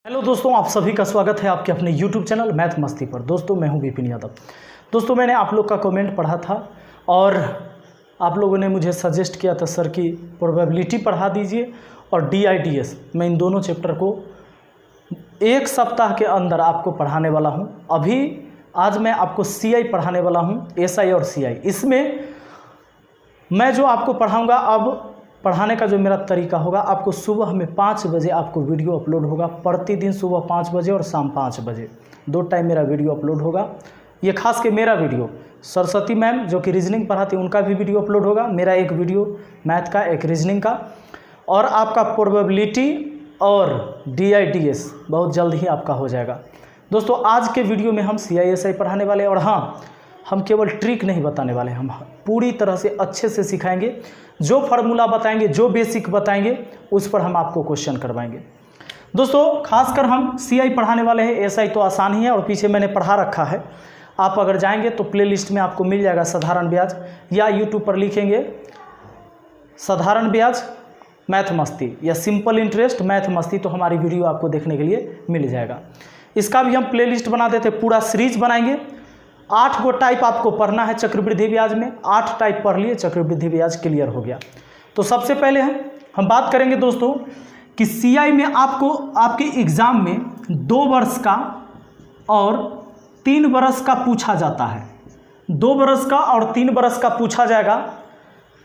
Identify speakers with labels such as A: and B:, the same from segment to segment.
A: Hello दोस्तों, आप सभी का स्वागत है आपके अपने YouTube चैनल मैथ मस्ती पर। दोस्तों मैं हूं विपिन यादव। दोस्तों मैंने आप लोग का कमेंट पढ़ा था और आप लोगों ने मुझे सजेस्ट किया था सर की प्रोबेबिलिटी पढ़ा दीजिए और DIDS। मैं इन दोनों चैप्टर को एक सप्ताह के अंदर आपको पढ़ाने वाला हूं। अभी आज मैं आपको CI पढ़ाने वाला हूं, SI और CI। इसमें मैं जो आपको पढ़ाऊँगा, अब पढ़ाने का जो मेरा तरीका होगा, आपको सुबह में 5 बजे आपको वीडियो अपलोड होगा। प्रतिदिन सुबह 5 बजे और शाम 5 बजे 2 टाइम मेरा वीडियो अपलोड होगा। ये खास के मेरा वीडियो सरस्वती मैम जो कि रीजनिंग पढ़ाती हैं उनका भी वीडियो अपलोड होगा। मेरा एक वीडियो मैथ का, एक रीजनिंग का, और आपका प्रोबेबिलिटी और DIDS बहुत जल्द ही आपका हो जाएगा। दोस्तों आज के वीडियो में हम CI SI पढ़ाने वाले हैं और हाँ, हम केवल ट्रिक नहीं बताने वाले, हम पूरी तरह से अच्छे से सिखाएंगे। जो फार्मूला बताएंगे, जो बेसिक बताएंगे, उस पर हम आपको क्वेश्चन करवाएंगे। दोस्तों खासकर हम CI पढ़ाने वाले हैं, SI तो आसान ही है और पीछे मैंने पढ़ा रखा है। आप अगर जाएंगे तो प्लेलिस्ट में आपको मिल जाएगा साधारण ब्याज, या YouTube पर लिखेंगे साधारण ब्याज मैथ मस्ती या सिंपल इंटरेस्ट मैथ मस्ती, तो हमारी वीडियो आपको देखने के लिए मिल जाएगा। इसका भी हम प्लेलिस्ट बना देते, पूरा सीरीज बनाएंगे। 8 गो टाइप आपको पढ़ना है चक्रवृद्धि ब्याज में। 8 टाइप पढ़ लिए, चक्रवृद्धि ब्याज क्लियर हो गया। तो सबसे पहले हम बात करेंगे दोस्तों कि CI में आपको आपके एग्ज़ाम में 2 वर्ष का और 3 वर्ष का पूछा जाता है। 2 वर्ष का और 3 वर्ष का पूछा जाएगा।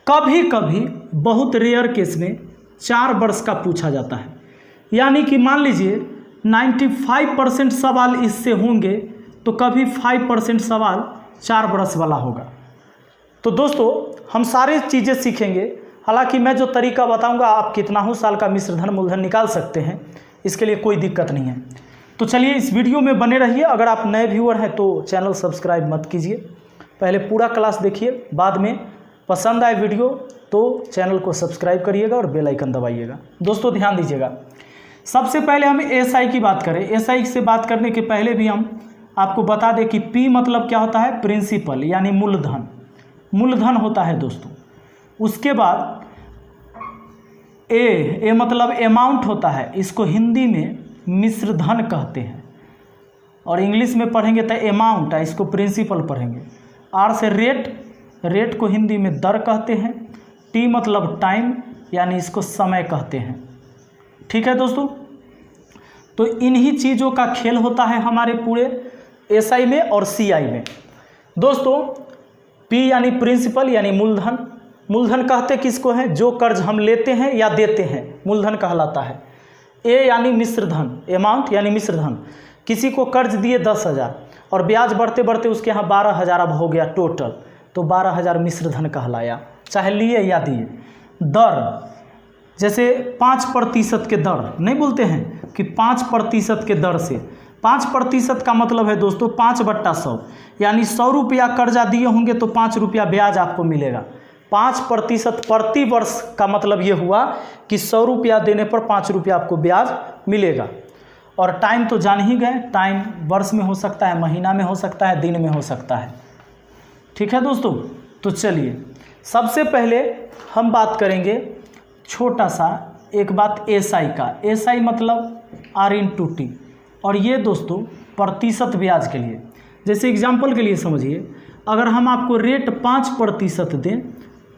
A: कभी कभी बहुत रेयर केस में 4 वर्ष का पूछा जाता है। यानी कि मान लीजिए 95% सवाल इससे होंगे तो कभी 5% सवाल 4 वर्ष वाला होगा। तो दोस्तों हम सारी चीज़ें सीखेंगे। हालांकि मैं जो तरीका बताऊंगा, आप कितना हो साल का मिश्रधन मूलधन निकाल सकते हैं, इसके लिए कोई दिक्कत नहीं है। तो चलिए इस वीडियो में बने रहिए। अगर आप नए व्यूअर हैं तो चैनल सब्सक्राइब मत कीजिए, पहले पूरा क्लास देखिए, बाद में पसंद आए वीडियो तो चैनल को सब्सक्राइब करिएगा और बेल आइकन दबाइएगा। दोस्तों ध्यान दीजिएगा, सबसे पहले हम SI की बात करें। SI से बात करने के पहले भी हम आपको बता दें कि P मतलब क्या होता है, प्रिंसिपल यानी मूलधन, मूलधन होता है दोस्तों। उसके बाद A मतलब अमाउंट होता है, इसको हिंदी में मिश्रधन कहते हैं, और इंग्लिश में पढ़ेंगे तो अमाउंट है, इसको प्रिंसिपल पढ़ेंगे। R से रेट, रेट को हिंदी में दर कहते हैं। T मतलब टाइम, यानी इसको समय कहते हैं। ठीक है दोस्तों, तो इन्हीं चीज़ों का खेल होता है हमारे पूरे SI में और CI में। दोस्तों P यानी प्रिंसिपल यानी मूलधन, मूलधन कहते किसको हैं, जो कर्ज हम लेते हैं या देते हैं, मूलधन कहलाता है। A यानी मिश्रधन, अमाउंट यानी मिश्रधन, किसी को कर्ज दिए 10,000 और ब्याज बढ़ते बढ़ते उसके यहाँ 12,000 अब हो गया टोटल, तो 12,000 मिश्रधन कहलाया, चाहे लिए या दिए। दर, जैसे 5% के दर नहीं बोलते हैं कि 5% के दर से, 5% का मतलब है दोस्तों 5/100, यानी 100 रुपया कर्जा दिए होंगे तो 5 रुपया ब्याज आपको मिलेगा। 5% प्रति वर्ष का मतलब ये हुआ कि 100 रुपया देने पर 5 रुपया आपको ब्याज मिलेगा। और टाइम तो जान ही गए, टाइम वर्ष में हो सकता है, महीना में हो सकता है, दिन में हो सकता है। ठीक है दोस्तों, तो चलिए सबसे पहले हम बात करेंगे छोटा सा एक बात SI का। SI मतलब R/T, और ये दोस्तों प्रतिशत ब्याज के लिए। जैसे एग्जांपल के लिए समझिए, अगर हम आपको रेट 5% दें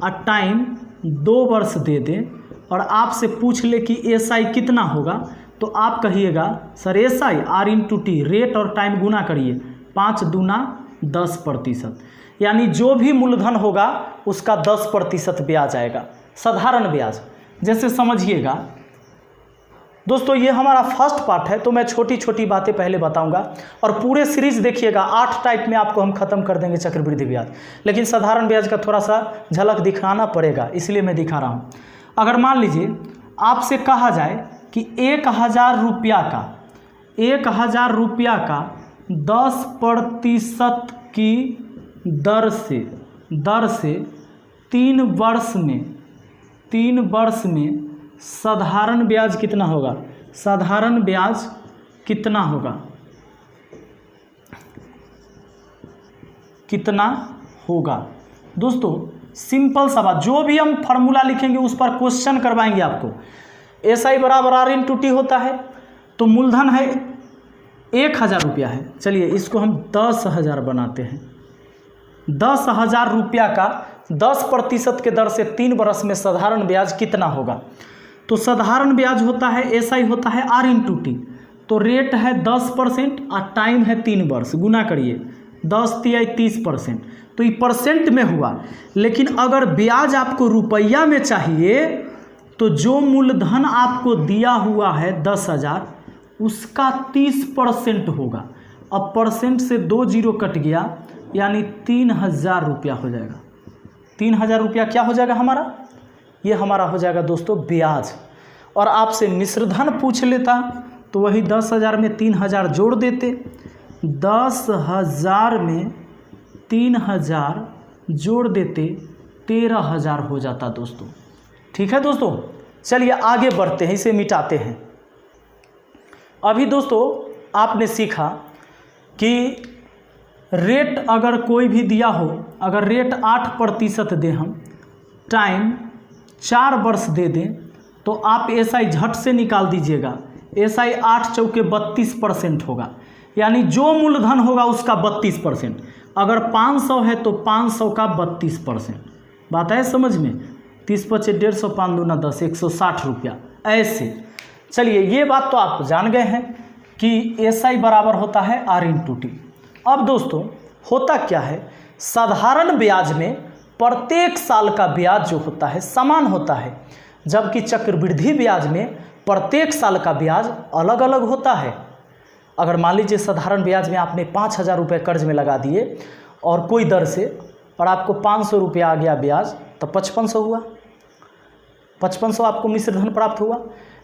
A: और टाइम 2 वर्ष दे दें और आपसे पूछ ले कि SI कितना होगा, तो आप कहिएगा सर SI R/T, रेट और टाइम गुना करिए, 5 दूना 10%, यानी जो भी मूलधन होगा उसका 10% ब्याज आएगा, साधारण ब्याज। जैसे समझिएगा दोस्तों, ये हमारा फर्स्ट पार्ट है, तो मैं छोटी छोटी बातें पहले बताऊंगा और पूरे सीरीज देखिएगा। 8 टाइप में आपको हम खत्म कर देंगे चक्रवृद्धि ब्याज, लेकिन साधारण ब्याज का थोड़ा सा झलक दिखाना पड़ेगा, इसलिए मैं दिखा रहा हूँ। अगर मान लीजिए आपसे कहा जाए कि 1,000 रुपया का 10% की दर से 3 वर्ष में साधारण ब्याज कितना होगा, साधारण ब्याज कितना होगा, कितना होगा। दोस्तों सिंपल सा बात, जो भी हम फार्मूला लिखेंगे उस पर क्वेश्चन करवाएंगे आपको। SI बराबर R/T होता है, तो मूलधन है 1000 रुपया है। चलिए इसको हम 10,000 बनाते हैं। 10,000 रुपया का 10% के दर से 3 वर्ष में साधारण ब्याज कितना होगा? तो साधारण ब्याज होता है SI होता है R इंटू टी। तो रेट है 10% और टाइम है 3 वर्ष। गुना करिए 10 तिया 30%, तो ये परसेंट में हुआ। लेकिन अगर ब्याज आपको रुपया में चाहिए तो जो मूलधन आपको दिया हुआ है 10,000 उसका 30% होगा। अब परसेंट से 2 जीरो कट गया यानी 3,000 रुपया हो जाएगा। 3,000 रुपया क्या हो जाएगा हमारा? ये हमारा हो जाएगा दोस्तों ब्याज। और आपसे मिश्रधन पूछ लेता तो वही 10,000 में 3,000 जोड़ देते। 10,000 में 3,000 जोड़ देते 13,000 हो जाता दोस्तों। ठीक है दोस्तों, चलिए आगे बढ़ते हैं, इसे मिटाते हैं। अभी दोस्तों आपने सीखा कि रेट अगर कोई भी दिया हो, अगर रेट 8% दे हम, टाइम 4 वर्ष दे दें, तो आप SI झट से निकाल दीजिएगा। SI 8 चौके 32% होगा, यानी जो मूलधन होगा उसका 32%। अगर 500 है तो 500 का 32%। बात है समझ में? 30 × 5 150, 5 दूना 10, 160 रुपया। ऐसे चलिए ये बात तो आप जान गए हैं कि SI बराबर होता है R इंटू टी। अब दोस्तों होता क्या है, साधारण ब्याज में प्रत्येक साल का ब्याज जो होता है समान होता है, जबकि चक्रवृद्धि ब्याज में प्रत्येक साल का ब्याज अलग अलग होता है। अगर मान लीजिए साधारण ब्याज में आपने 5,000 रुपये कर्ज में लगा दिए और कोई दर से, और आपको 500 रुपया आ गया ब्याज, तो 5500 हुआ। 5500 आपको मिश्रधन प्राप्त हुआ।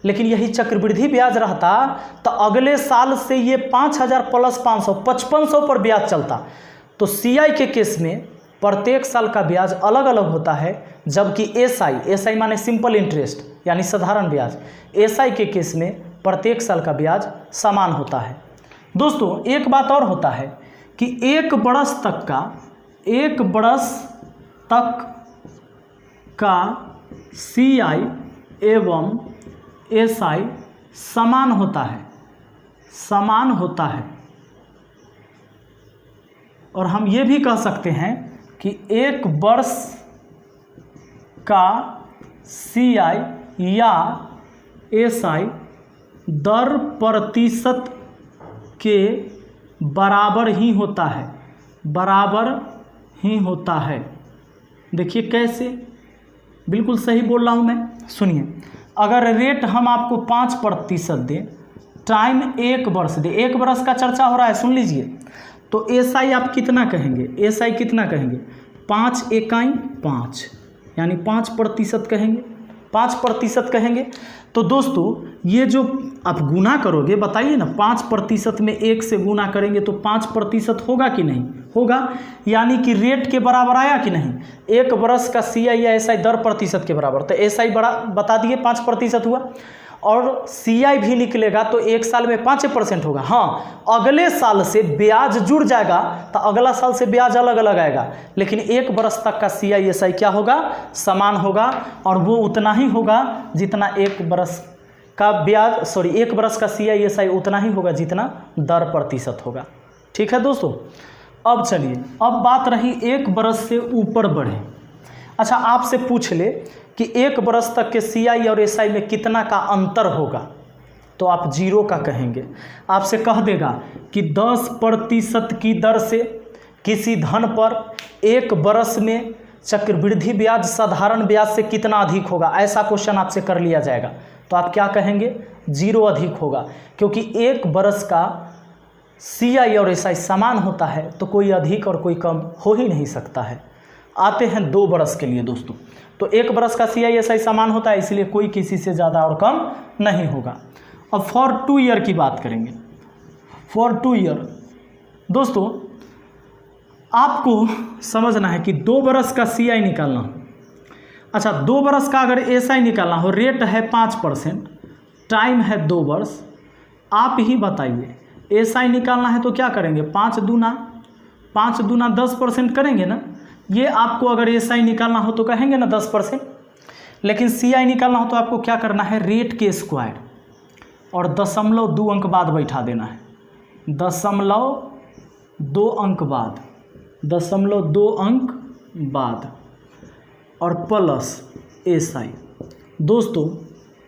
A: लेकिन यही चक्रवृद्धि ब्याज रहता तो अगले साल से ये 5,000 प्लस 500 5500 पर ब्याज चलता। तो CI के केस में प्रत्येक साल का ब्याज अलग अलग होता है, जबकि SI माने सिंपल इंटरेस्ट यानी साधारण ब्याज, SI के केस में प्रत्येक साल का ब्याज समान होता है। दोस्तों एक बात और होता है कि 1 बरस तक का CI एवं SI समान होता है। और हम ये भी कह सकते हैं कि 1 वर्ष का CI या SI दर प्रतिशत के बराबर ही होता है। देखिए कैसे, बिल्कुल सही बोल रहा हूँ मैं। सुनिए, अगर रेट हम आपको 5% दें, टाइम 1 वर्ष दे, 1 वर्ष का चर्चा हो रहा है, सुन लीजिए, तो SI आप कितना कहेंगे? SI कितना कहेंगे? 5 इकाई 5, यानी 5% कहेंगे, 5% कहेंगे। तो दोस्तों ये जो आप गुना करोगे, बताइए ना, 5% में 1 से गुना करेंगे तो 5% होगा कि नहीं होगा? यानी कि रेट के बराबर आया कि नहीं? 1 वर्ष का CI या SI दर प्रतिशत के बराबर, तो SI बड़ा बता दिए 5% हुआ, और CI भी निकलेगा तो 1 साल में 5% होगा। हाँ, अगले साल से ब्याज जुड़ जाएगा तो अगला साल से ब्याज अलग अलग आएगा, लेकिन 1 वर्ष तक का CI SI क्या होगा? समान होगा, और वो उतना ही होगा जितना 1 वर्ष का ब्याज, 1 वर्ष का CI SI उतना ही होगा जितना दर प्रतिशत होगा। ठीक है दोस्तों, अब चलिए, अब बात रही 1 वर्ष से ऊपर बढ़े। अच्छा, आपसे पूछ ले कि 1 वर्ष तक के CI और SI में कितना का अंतर होगा, तो आप 0 का कहेंगे। आपसे कह देगा कि 10% की दर से किसी धन पर 1 वर्ष में चक्रवृद्धि ब्याज साधारण ब्याज से कितना अधिक होगा, ऐसा क्वेश्चन आपसे कर लिया जाएगा, तो आप क्या कहेंगे? 0 अधिक होगा, क्योंकि 1 वर्ष का CI और SI समान होता है तो कोई अधिक और कोई कम हो ही नहीं सकता है। आते हैं 2 वर्ष के लिए दोस्तों, तो 1 वर्ष का CI SI समान होता है, इसलिए कोई किसी से ज़्यादा और कम नहीं होगा। अब फॉर 2 ईयर की बात करेंगे। फॉर 2 ईयर दोस्तों आपको समझना है कि 2 वर्ष का CI निकालना हो, अच्छा 2 वर्ष का अगर SI निकालना हो, रेट है 5%, टाइम है 2 वर्ष, आप ही बताइए SI निकालना है तो क्या करेंगे? 5 दूना 10% करेंगे ना। ये आपको अगर SI निकालना हो तो कहेंगे ना 10%, लेकिन CI निकालना हो तो आपको क्या करना है? रेट के स्क्वायर, और 0.2 अंक बाद बैठा देना है, 0.2 अंक बाद, 0.2 अंक बाद और प्लस SI। दोस्तों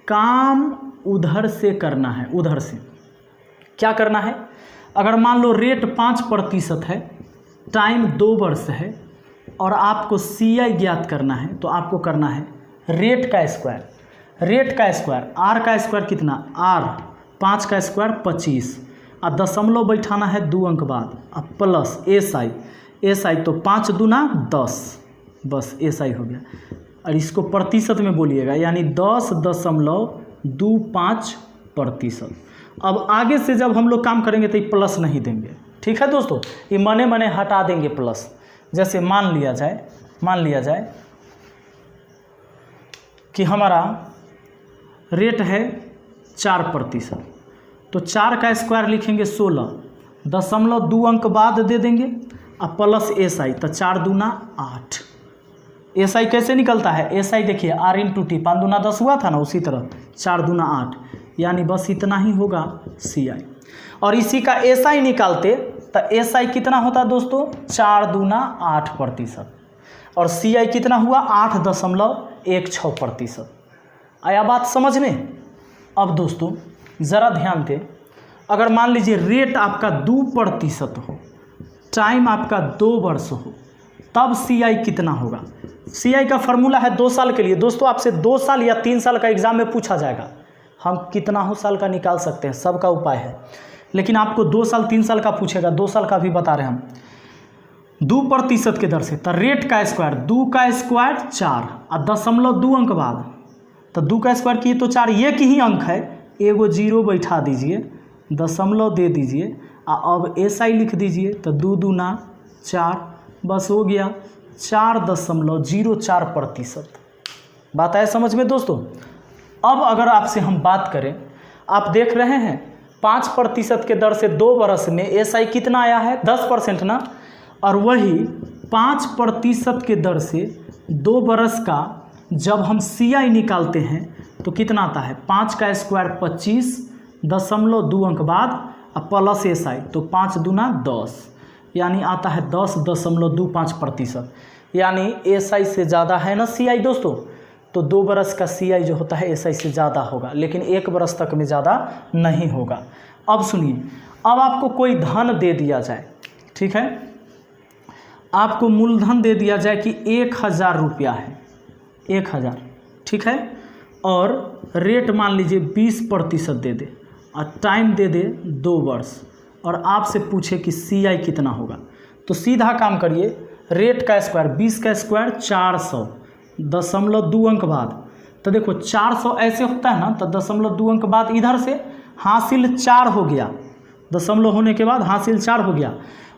A: काम उधर से करना है, उधर से क्या करना है, अगर मान लो रेट 5% है, टाइम 2 वर्ष है और आपको CI ज्ञात करना है, तो आपको करना है रेट का स्क्वायर, रेट का स्क्वायर, R का स्क्वायर कितना, R 5 का स्क्वायर 25 और दशमलव बैठाना है 2 अंक बाद और प्लस SI, SI तो 5 दूना 10, बस SI हो गया। और इसको प्रतिशत में बोलिएगा, यानी 10.25%। अब आगे से जब हम लोग काम करेंगे तो ये प्लस नहीं देंगे, ठीक है दोस्तों, ये मने मने हटा देंगे प्लस। जैसे मान लिया जाए कि हमारा रेट है 4%, तो 4 का स्क्वायर लिखेंगे 16, 0.2 अंक बाद दे देंगे और प्लस SI, तो 4 दूना 8। SI कैसे निकलता है, SI देखिए R × T, 5 दूना 10 हुआ था ना, उसी तरह 4 दूना 8, यानी बस इतना ही होगा CI। और इसी का SI निकालते तो SI कितना होता दोस्तों, 4 दूना 8% और CI कितना हुआ 8.16%। आया बात समझ में। अब दोस्तों ज़रा ध्यान दें, अगर मान लीजिए रेट आपका 2% हो, टाइम आपका 2 वर्ष हो, तब CI कितना होगा। CI का फॉर्मूला है 2 साल के लिए। दोस्तों आपसे 2 साल या 3 साल का एग्जाम में पूछा जाएगा, हम कितना हो साल का निकाल सकते हैं, सबका उपाय है, लेकिन आपको 2 साल 3 साल का पूछेगा, 2 साल का भी बता रहे हैं हम। 2% के दर से, तो रेट का स्क्वायर, 2 का स्क्वायर 4 और 0.2 अंक बाद, तो 2 का स्क्वायर किए तो 4, ये की ही अंक है, एगो 0 बैठा दीजिए, दशमलव दे दीजिए और अब SI लिख दीजिए, तो 2 दूना 4, बस हो गया 4.04%। बात आया समझ में दोस्तों। अब अगर आपसे हम बात करें, आप देख रहे हैं 5% के दर से 2 वर्ष में SI कितना आया है, 10% ना, और वही 5% के दर से 2 वर्ष का जब हम CI निकालते हैं तो कितना आता है, 5 का स्क्वायर 25, 0.2 अंक बाद और प्लस SI, तो 5 दूना 10, यानी आता है 10.25%। यानी SI से ज़्यादा है ना CI दोस्तों, तो 2 बरस का CI जो होता है SI से ज़्यादा होगा, लेकिन 1 बरस तक में ज़्यादा नहीं होगा। अब सुनिए, अब आपको कोई धन दे दिया जाए, ठीक है, आपको मूलधन दे दिया जाए कि 1000 रुपया है, 1000, ठीक है, और रेट मान लीजिए 20% दे दे और टाइम दे दे 2 वर्ष, और आपसे पूछे कि CI कितना होगा, तो सीधा काम करिए, रेट का स्क्वायर 20 का स्क्वायर 400, 0.2 अंक बाद, तो देखो 400 ऐसे होता है ना, तो 0.2 अंक बाद इधर से हासिल 4 हो गया, दशमलव होने के बाद हासिल 4 हो गया,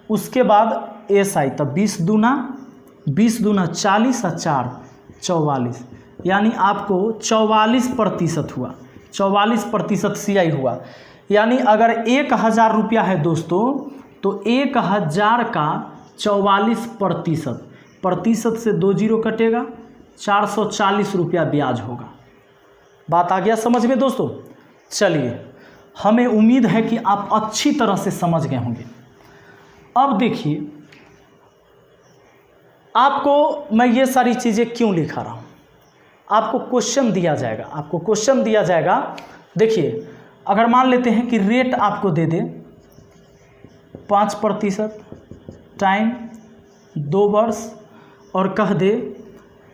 A: उसके बाद SI, तो 20 दूना 40 और 4 44, यानी आपको 44% हुआ, 44% CI हुआ। यानी अगर 1000 रुपया है दोस्तों, तो 1000 का 44%, प्रतिशत से 2 जीरो कटेगा, 440 रुपया ब्याज होगा। बात आ गया समझ में दोस्तों। चलिए, हमें उम्मीद है कि आप अच्छी तरह से समझ गए होंगे। अब देखिए, आपको मैं ये सारी चीज़ें क्यों लिखा रहा हूँ, आपको क्वेश्चन दिया जाएगा, देखिए अगर मान लेते हैं कि रेट आपको दे दे 5%, टाइम 2 वर्ष, और कह दे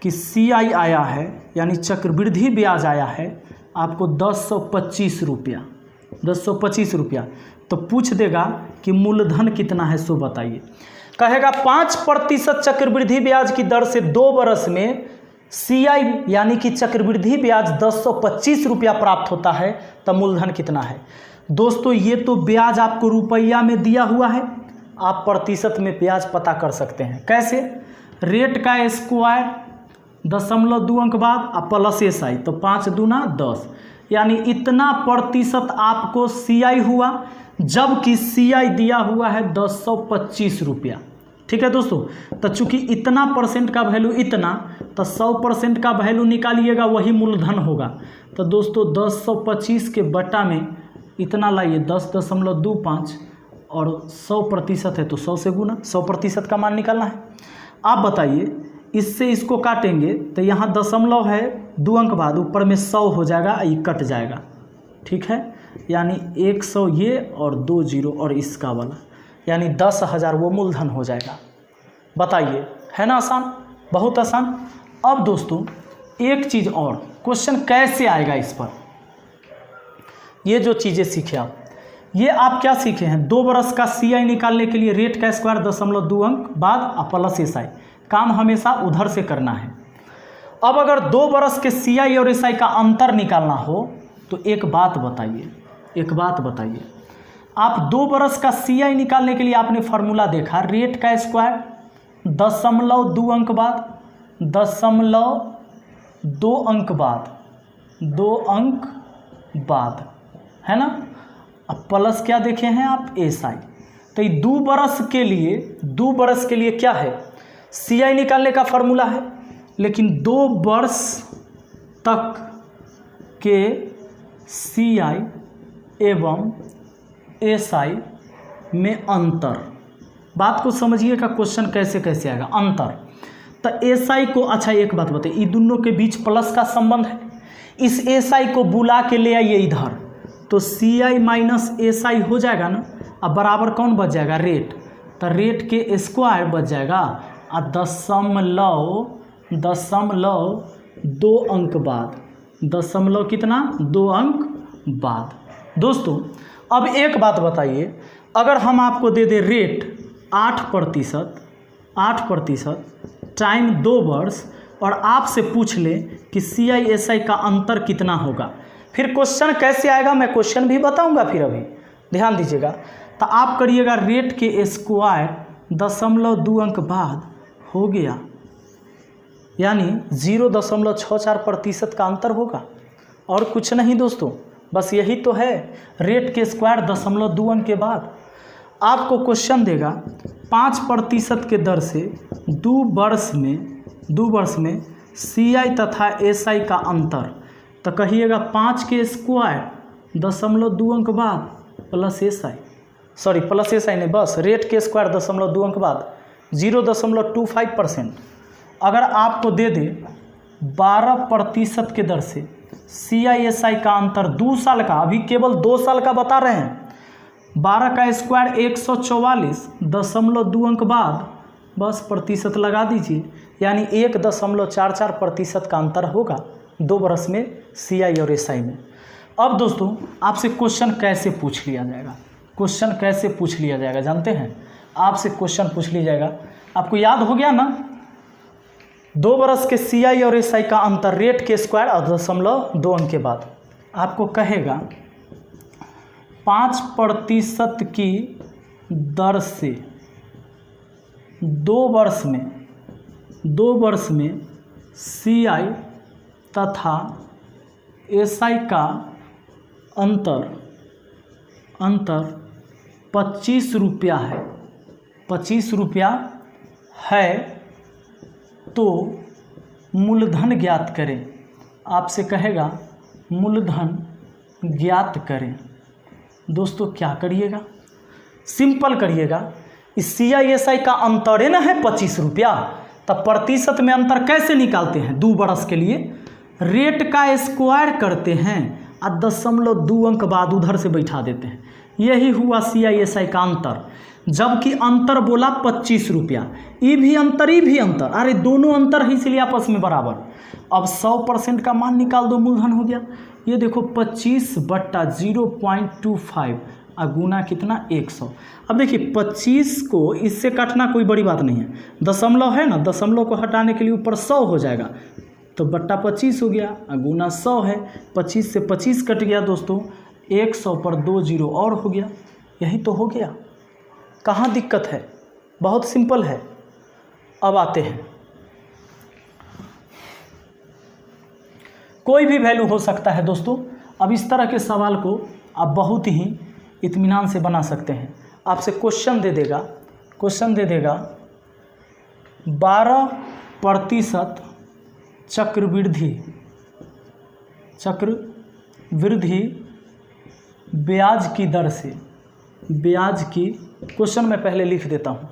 A: कि CI आया है, यानी चक्रवृद्धि ब्याज आया है आपको 1025 रुपया, तो पूछ देगा कि मूलधन कितना है सो बताइए। कहेगा 5% चक्रवृद्धि ब्याज की दर से 2 वर्ष में CI यानी कि चक्रवृद्धि ब्याज 1025 रुपया प्राप्त होता है, तो मूलधन कितना है। दोस्तों ये तो ब्याज आपको रुपया में दिया हुआ है, आप प्रतिशत में ब्याज पता कर सकते हैं। कैसे, रेट का स्क्वायर 0.2 अंक बाद और प्लस SI, तो 5 दूना 10, यानी इतना प्रतिशत आपको CI हुआ, जबकि CI दिया हुआ है 1025 रुपया। ठीक है दोस्तों, तो चूंकि इतना परसेंट का वैल्यू इतना, तो 100% का वैल्यू निकालिएगा, वही मूलधन होगा। तो दोस्तों 1025 के बटा में इतना लाइए 10.25 और 100% है तो 100 से गुना, 100% का मान निकालना है। आप बताइए इससे इसको काटेंगे तो यहाँ दशमलव है 2 अंक बाद, ऊपर में 100 हो जाएगा, ये कट जाएगा, ठीक है। यानी 100 ये और 2 जीरो और इसका वाला, यानी 10,000 वो मूलधन हो जाएगा। बताइए, है ना आसान, बहुत आसान। अब दोस्तों एक चीज़ और, क्वेश्चन कैसे आएगा इस पर, ये जो चीज़ें सीखे आप, ये आप क्या सीखे हैं, 2 बरस का CI निकालने के लिए रेट का स्क्वायर 0.2 अंक बाद प्लस SI, काम हमेशा उधर से करना है। अब अगर 2 बरस के CI और SI का अंतर निकालना हो तो एक बात बताइए, आप 2 बरस का CI निकालने के लिए आपने फार्मूला देखा, रेट का स्क्वायर 0.2 अंक बाद 0.2 अंक बाद 2 अंक बाद, है ना। अब प्लस क्या देखे हैं आप, SI। तो ये 2 बरस के लिए क्या है, CI निकालने का फार्मूला है, लेकिन 2 वर्ष तक के CI एवं SI में अंतर, बात को समझिएगा, क्वेश्चन कैसे आएगा, अंतर। तो SI को, अच्छा एक बात बताइए, ये दोनों के बीच प्लस का संबंध है, इस SI को बुला के ले आइए इधर, तो CI माइनस SI हो जाएगा ना। अब बराबर कौन बच जाएगा, रेट, तो रेट के स्क्वायर बच जाएगा और 0.2 अंक बाद, 2 अंक बाद। दोस्तों अब एक बात बताइए, अगर हम आपको दे दे रेट 8% टाइम 2 वर्ष और आपसे पूछ ले कि CI SI का अंतर कितना होगा, फिर क्वेश्चन कैसे आएगा, मैं क्वेश्चन भी बताऊंगा, फिर अभी ध्यान दीजिएगा। तो आप करिएगा रेट के स्क्वायर 0.2 अंक बाद हो गया, यानी 0.64% का अंतर होगा, और कुछ नहीं दोस्तों, बस यही तो है। रेट के स्क्वायर 0.2 अंक के बाद आपको क्वेश्चन देगा 5% के दर से 2 वर्ष में CI तथा SI का अंतर, तो कहिएगा 5 के स्क्वायर 0.2 अंक बाद प्लस SI, प्लस SI नहीं, बस रेट के स्क्वायर 0.2 अंक बाद 0.25%। अगर आपको दे दे 12% के दर से CI SI का अंतर 2 साल का, अभी केवल 2 साल का बता रहे हैं, 12 का स्क्वायर 144.2 अंक बाद, बस प्रतिशत लगा दीजिए, यानी 1.44% का अंतर होगा 2 बरस में CI और SI में। अब दोस्तों आपसे क्वेश्चन कैसे पूछ लिया जाएगा, जानते हैं, आपसे क्वेश्चन पूछ लिया जाएगा, आपको याद हो गया ना, 2 बरस के CI और SI का अंतर रेट के स्क्वायर और 0.2 अंक के बाद, आपको कहेगा 5% की दर से 2 वर्ष में CI तथा SI का अंतर 25 रुपया है, 25 रुपया है, तो मूलधन ज्ञात करें। आपसे कहेगा मूलधन ज्ञात करें। दोस्तों क्या करिएगा, सिंपल करिएगा, इस CI SI का अंतर है ना है 25 रुपया, तब प्रतिशत में अंतर कैसे निकालते हैं, 2 बरस के लिए रेट का स्क्वायर करते हैं और 0.2 अंक बाद उधर से बैठा देते हैं, यही हुआ CI SI का अंतर। जबकि अंतर बोला 25 रुपया, ये भी अंतर, अरे दोनों अंतर है इसलिए आपस में बराबर। अब 100% का मान निकाल दो, मूलधन हो गया। ये देखो 25/0.25 गुना कितना 100। अब देखिए 25 को इससे काटना कोई बड़ी बात नहीं है, दशमलव है ना, दशमलव को हटाने के लिए ऊपर 100 हो जाएगा, तो बट्टा 25 हो गया, गुना 100 है, 25 से 25 कट गया दोस्तों, 100 पर 2 जीरो और हो गया, यही तो हो गया। कहाँ दिक्कत है, बहुत सिंपल है। अब आते हैं, कोई भी वैल्यू हो सकता है दोस्तों। अब इस तरह के सवाल को आप बहुत ही इत्मीनान से बना सकते हैं। आपसे क्वेश्चन दे देगा 12% चक्रवृद्धि ब्याज की दर से, ब्याज की, क्वेश्चन मैं पहले लिख देता हूँ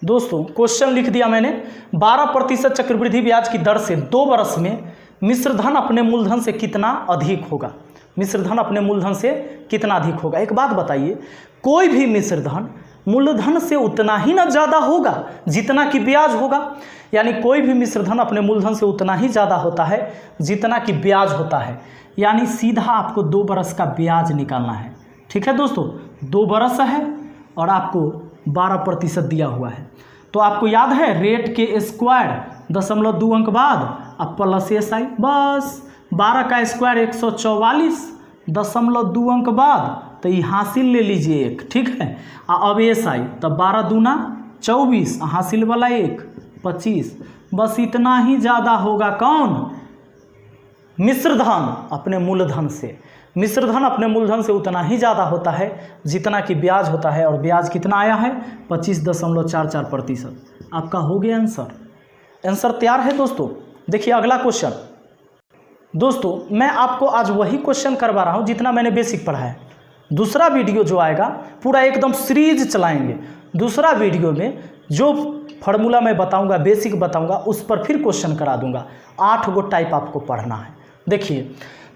A: दोस्तों। क्वेश्चन लिख दिया मैंने। 12% चक्रवृद्धि ब्याज की दर से 2 वर्ष में मिश्रधन अपने मूलधन से कितना अधिक होगा? मिश्रधन अपने मूलधन से कितना अधिक होगा? एक बात बताइए, कोई भी मिश्रधन मूलधन से उतना ही ना ज़्यादा होगा जितना कि ब्याज होगा। यानी कोई भी मिश्रधन अपने मूलधन से उतना ही ज़्यादा होता है जितना कि ब्याज होता है। यानी सीधा आपको 2 बरस का ब्याज निकालना है। ठीक है दोस्तों, 2 बरस है और आपको 12% दिया हुआ है। तो आपको याद है रेट के स्क्वायर 0.2 अंक बाद अब प्लस SI, बस 12 का स्क्वायर 144.2 अंक बाद, तो ये हासिल ले लीजिए 1। ठीक है, अब SI तब 12 दूना 24, हासिल वाला 1 25, बस इतना ही ज़्यादा होगा। कौन? मिश्रधन अपने मूलधन से। मिश्रधन अपने मूलधन से उतना ही ज़्यादा होता है जितना कि ब्याज होता है। और ब्याज कितना आया है? 25.44%। आपका हो गया आंसर। आंसर तैयार है दोस्तों। देखिए अगला क्वेश्चन। दोस्तों मैं आपको आज वही क्वेश्चन करवा रहा हूँ जितना मैंने बेसिक पढ़ा है। दूसरा वीडियो जो आएगा पूरा एकदम सीरीज चलाएंगे। दूसरा वीडियो में जो फार्मूला मैं बताऊंगा, बेसिक बताऊंगा, उस पर फिर क्वेश्चन करा दूंगा। 8 गो टाइप आपको पढ़ना है। देखिए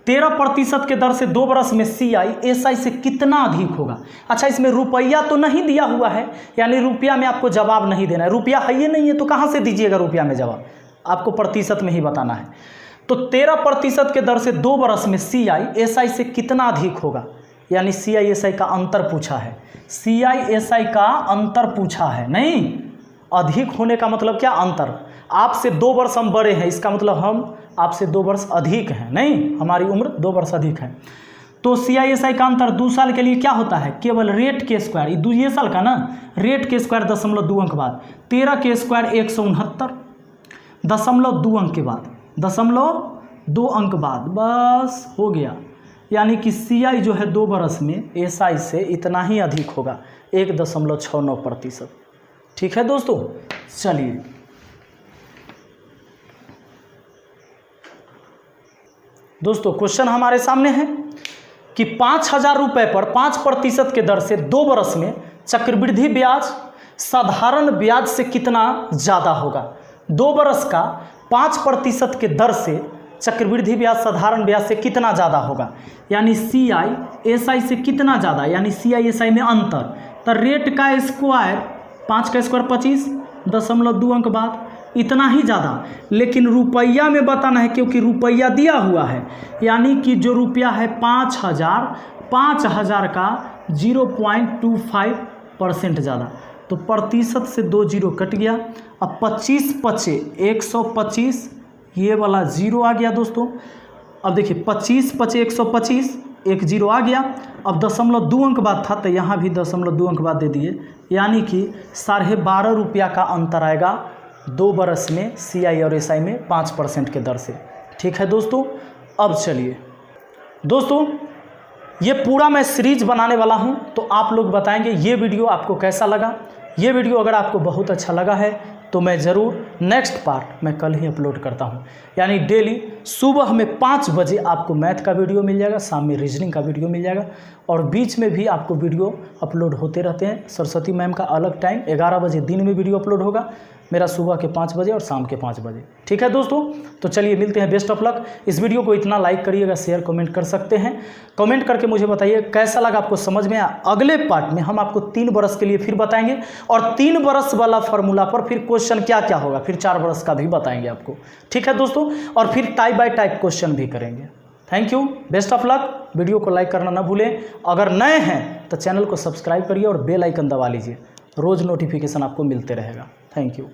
A: 13% के दर से 2 वर्ष में CI SI से कितना अधिक होगा? अच्छा, इसमें रुपया तो नहीं दिया हुआ है, यानी रुपया में आपको जवाब नहीं देना है। रुपया है ही नहीं है तो कहाँ से दीजिएगा रुपया में जवाब? आपको प्रतिशत में ही बताना है। तो 13% के दर से 2 वर्ष में CI SI से कितना अधिक होगा? यानी CI SI का अंतर पूछा है। CI SI का अंतर पूछा है, नहीं अधिक होने का मतलब क्या? अंतर। आपसे 2 वर्ष हम बड़े हैं, इसका मतलब हम आपसे 2 वर्ष अधिक हैं, नहीं हमारी उम्र 2 वर्ष अधिक है। तो CI SI का अंतर 2 साल के लिए क्या होता है? केवल रेट के स्क्वायर, ये साल का ना, रेट के स्क्वायर 0.2 अंक बाद, 13 के स्क्वायर 169, 0.2 अंक के बाद, 0.2 अंक बाद, बस हो गया। यानी कि CI जो है 2 वर्ष में SI से इतना ही अधिक होगा, 1.69%। ठीक है दोस्तों, चलिए दोस्तों क्वेश्चन हमारे सामने है कि 5,000 रुपये पर 5% के दर से 2 वर्ष में चक्रवृद्धि ब्याज साधारण ब्याज से कितना ज़्यादा होगा? 2 वर्ष का 5% के दर से चक्रवृद्धि ब्याज साधारण ब्याज से कितना ज़्यादा होगा? यानी CI SI से कितना ज़्यादा, यानी CI SI में अंतर। तो रेट का स्क्वायर 5 का स्क्वायर 25.2 अंक बाद, इतना ही ज़्यादा। लेकिन रुपया में बताना है क्योंकि रुपया दिया हुआ है। यानी कि जो रुपया है 5,000 का 0.25% ज़्यादा। तो प्रतिशत से 2 जीरो कट गया। अब 25 पचे 125, ये वाला 0 आ गया दोस्तों। अब देखिए 25 पचे 125, 1 0 आ गया। अब 0.2 अंक बाद था तो यहाँ भी 0.2 अंक बाद दे दिए। यानी कि 12.5 रुपया का अंतर आएगा 2 बरस में CI और SI में 5% के दर से। ठीक है दोस्तों, अब चलिए दोस्तों ये पूरा मैं सीरीज बनाने वाला हूं, तो आप लोग बताएंगे ये वीडियो आपको कैसा लगा। ये वीडियो अगर आपको बहुत अच्छा लगा है तो मैं ज़रूर नेक्स्ट पार्ट मैं कल ही अपलोड करता हूं। यानी डेली सुबह में 5 बजे आपको मैथ का वीडियो मिल जाएगा, शाम में रीजनिंग का वीडियो मिल जाएगा, और बीच में भी आपको वीडियो अपलोड होते रहते हैं। सरस्वती मैम का अलग टाइम 11 बजे दिन में वीडियो अपलोड होगा, मेरा सुबह के 5 बजे और शाम के 5 बजे। ठीक है दोस्तों, तो चलिए मिलते हैं। Best of luck. इस वीडियो को इतना लाइक करिएगा, शेयर कमेंट कर सकते हैं। कमेंट करके मुझे बताइए कैसा लगा, आपको समझ में आया। अगले पार्ट में हम आपको 3 बरस के लिए फिर बताएंगे, और 3 बरस वाला फार्मूला पर फिर क्वेश्चन क्या क्या होगा, फिर 4 बरस का भी बताएंगे आपको। ठीक है दोस्तों, और फिर टाइप बाय टाइप क्वेश्चन भी करेंगे। Thank you, best of luck. Video को लाइक करना ना भूलें। अगर नए हैं तो चैनल को सब्सक्राइब करिए और बेल आइकन दबा लीजिए, रोज़ नोटिफिकेशन आपको मिलते रहेगा। Thank you.